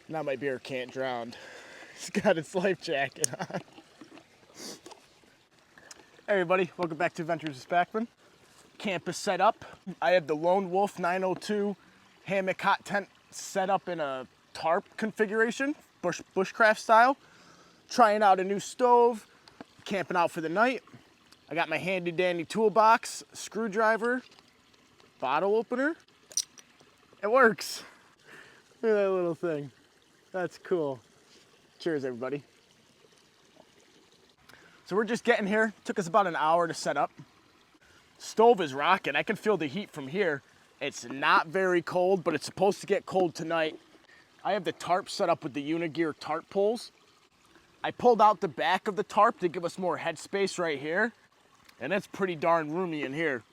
Now my bear can't drown. It's got its life jacket on. Hey everybody, welcome back to Adventures of Spackmann. Camp is set up. I have the Lone Wolf 902 hammock hot tent set up in a tarp configuration, bushcraft style. Trying out a new stove, camping out for the night. I got my handy dandy toolbox, screwdriver, bottle opener. It works. Look at that little thing. That's cool. Cheers, everybody. So we're just getting here. Took us about an hour to set up. Stove is rocking. I can feel the heat from here. It's not very cold, but it's supposed to get cold tonight. I have the tarp set up with the Unigear tarp poles. I pulled out the back of the tarp to give us more headspace right here, and it's pretty darn roomy in here.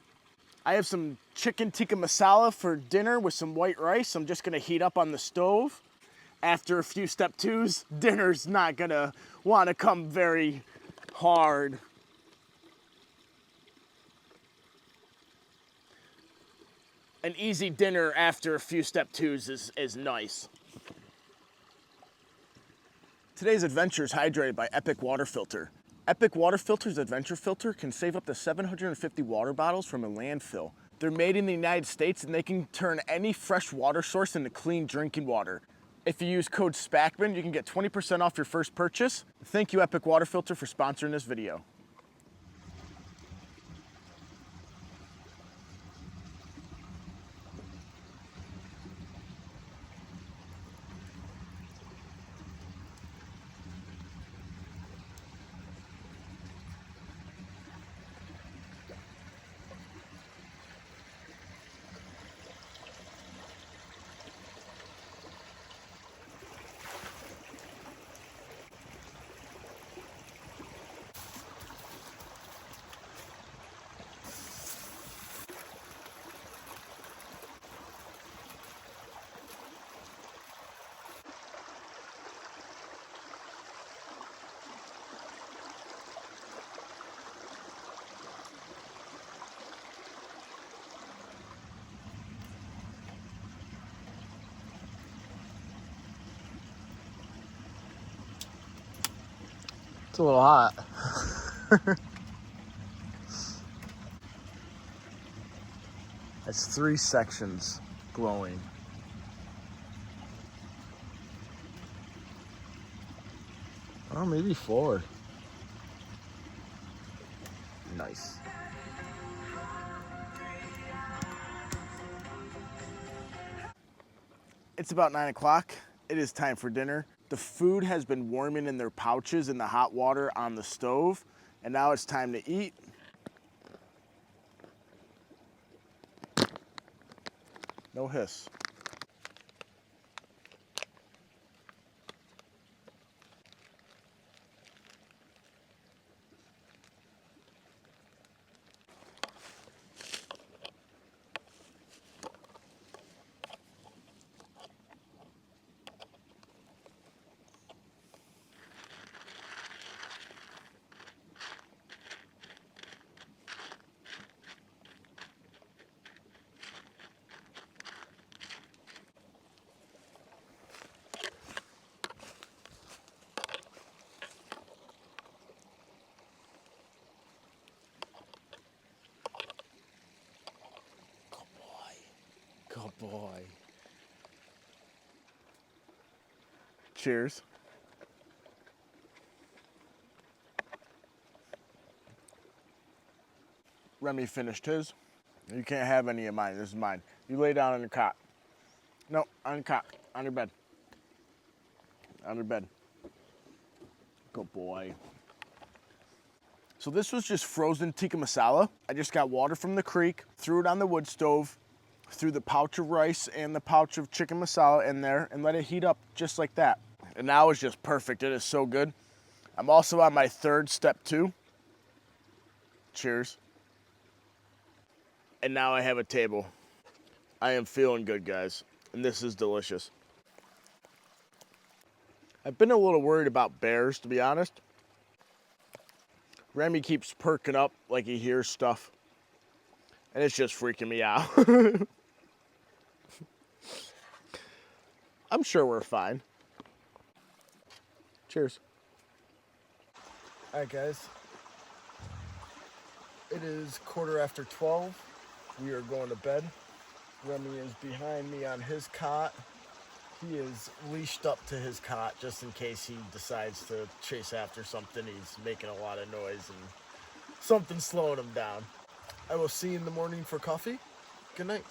I have some chicken tikka masala for dinner with some white rice. I'm just gonna heat up on the stove. After a few step twos, dinner's not gonna wanna come very hard. An easy dinner after a few step twos is nice. Today's adventure is hydrated by Epic Water Filter. Epic Water Filter's Adventure Filter can save up to 750 water bottles from a landfill. They're made in the United States and they can turn any fresh water source into clean drinking water. If you use code Spackmann, you can get 20% off your first purchase. Thank you, Epic Water Filter, for sponsoring this video. It's a little hot. It's 3 sections glowing. Oh, maybe 4. Nice. It's about 9 o'clock. It is time for dinner. The food has been warming in their pouches in the hot water on the stove, and now it's time to eat. No hiss. Good boy. Cheers. Remy finished his. You can't have any of mine. This is mine. You lay down on your cot. No, on your cot. On your bed. On your bed. Good boy. So this was just frozen tikka masala. I just got water from the creek, threw it on the wood stove, threw the pouch of rice and the pouch of chicken masala in there and let it heat up just like that. And now it's just perfect. It is so good. I'm also on my 3rd step 2. Cheers. And now I have a table. I am feeling good, guys. And this is delicious. I've been a little worried about bears, to be honest. Remy keeps perking up like he hears stuff. And it's just freaking me out. I'm sure we're fine. Cheers. All right, guys. It is 12:15. We are going to bed. Remy is behind me on his cot. He is leashed up to his cot just in case he decides to chase after something. He's making a lot of noise and something's slowing him down. I will see you in the morning for coffee. Good night.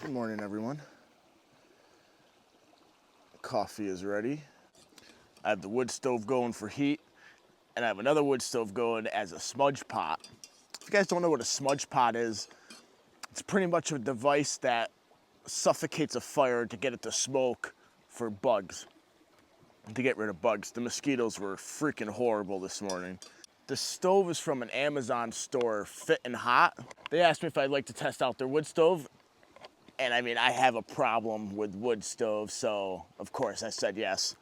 Good morning, everyone. Coffee is ready. I have the wood stove going for heat, and I have another wood stove going as a smudge pot. If you guys don't know what a smudge pot is, it's pretty much a device that suffocates a fire to get it to smoke for bugs, to get rid of bugs. The mosquitoes were freaking horrible this morning. The stove is from an Amazon store, Fit and Hot. They asked me if I'd like to test out their wood stove. And I mean, I have a problem with wood stoves, so of course I said yes.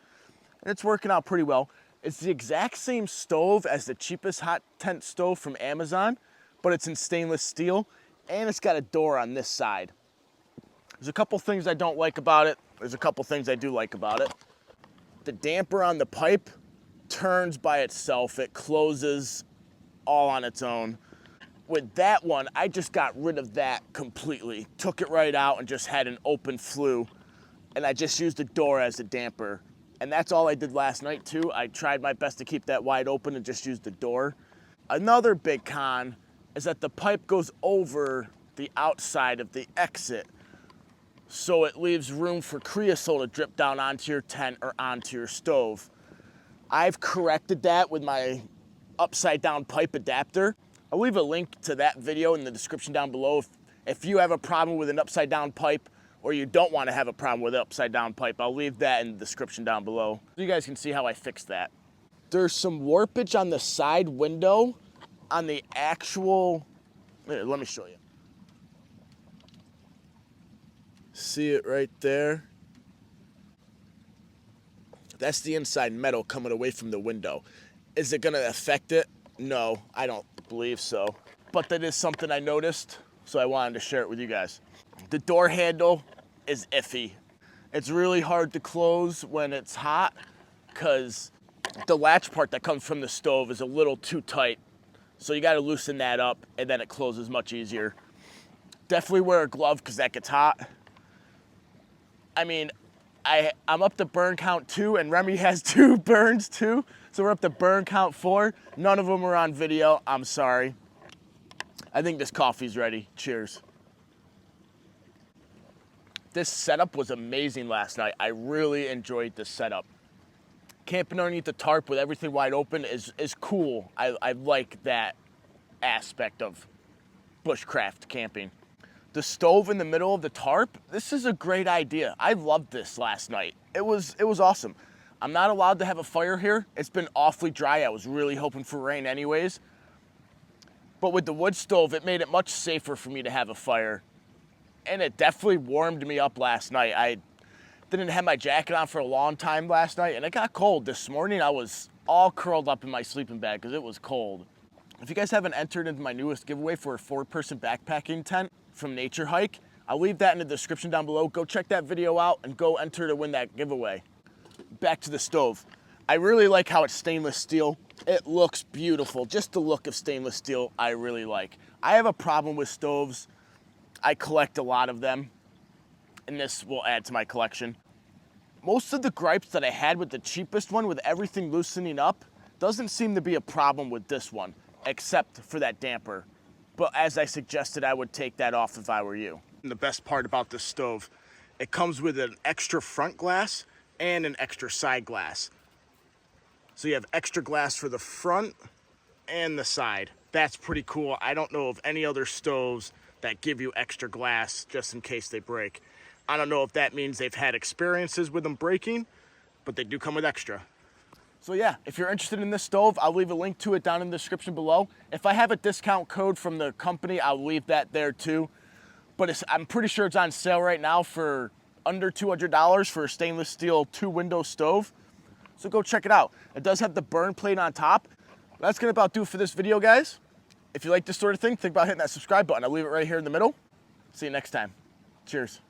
And it's working out pretty well. It's the exact same stove as the cheapest hot tent stove from Amazon, but it's in stainless steel, and it's got a door on this side. There's a couple things I don't like about it. There's a couple things I do like about it. The damper on the pipe turns by itself. It closes all on its own. With that one, I just got rid of that completely. Took it right out and just had an open flue. And I just used the door as a damper. And that's all I did last night too. I tried my best to keep that wide open and just use the door. Another big con is that the pipe goes over the outside of the exit. So it leaves room for creosote to drip down onto your tent or onto your stove. I've corrected that with my upside down pipe adapter. I'll leave a link to that video in the description down below. If you have a problem with an upside down pipe or you don't want to have a problem with an upside down pipe, I'll leave that in the description down below so you guys can see how I fixed that. There's some warpage on the side window on the actual, here, let me show you. See it right there? That's the inside metal coming away from the window. Is it gonna affect it? No, I don't believe so. But that is something I noticed, so I wanted to share it with you guys. The door handle is iffy. It's really hard to close when it's hot because the latch part that comes from the stove is a little too tight. So you gotta loosen that up and then it closes much easier. Definitely wear a glove because that gets hot. I mean, I'm up to burn count 2 and Remy has 2 burns too. So we're up to burn count 4. None of them are on video. I'm sorry. I think this coffee's ready. Cheers. This setup was amazing last night. I really enjoyed this setup. Camping underneath the tarp with everything wide open is cool. I like that aspect of bushcraft camping. The stove in the middle of the tarp, this is a great idea. I loved this last night. It was awesome. I'm not allowed to have a fire here. It's been awfully dry. I was really hoping for rain anyways. But with the wood stove, it made it much safer for me to have a fire. And it definitely warmed me up last night. I didn't have my jacket on for a long time last night, and it got cold. This morning, I was all curled up in my sleeping bag because it was cold. If you guys haven't entered into my newest giveaway for a 4-person backpacking tent from Nature Hike, I'll leave that in the description down below. Go check that video out and go enter to win that giveaway. Back to the stove. I really like how it's stainless steel. It looks beautiful. Just the look of stainless steel, I really like. I have a problem with stoves. I collect a lot of them, and this will add to my collection. Most of the gripes that I had with the cheapest one, with everything loosening up, doesn't seem to be a problem with this one, except for that damper. But as I suggested, I would take that off if I were you. And the best part about this stove, it comes with an extra front glass and an extra side glass. So you have extra glass for the front and the side. That's pretty cool. I don't know of any other stoves that give you extra glass just in case they break. I don't know if that means they've had experiences with them breaking, but they do come with extra. So yeah, if you're interested in this stove, I'll leave a link to it down in the description below. If I have a discount code from the company, I'll leave that there too. but I'm pretty sure it's on sale right now for under $200 for a stainless steel 2-window stove. So go check it out. It does have the burn plate on top. That's gonna about do it for this video, guys. If you like this sort of thing, think about hitting that subscribe button. I'll leave it right here in the middle. See you next time. Cheers.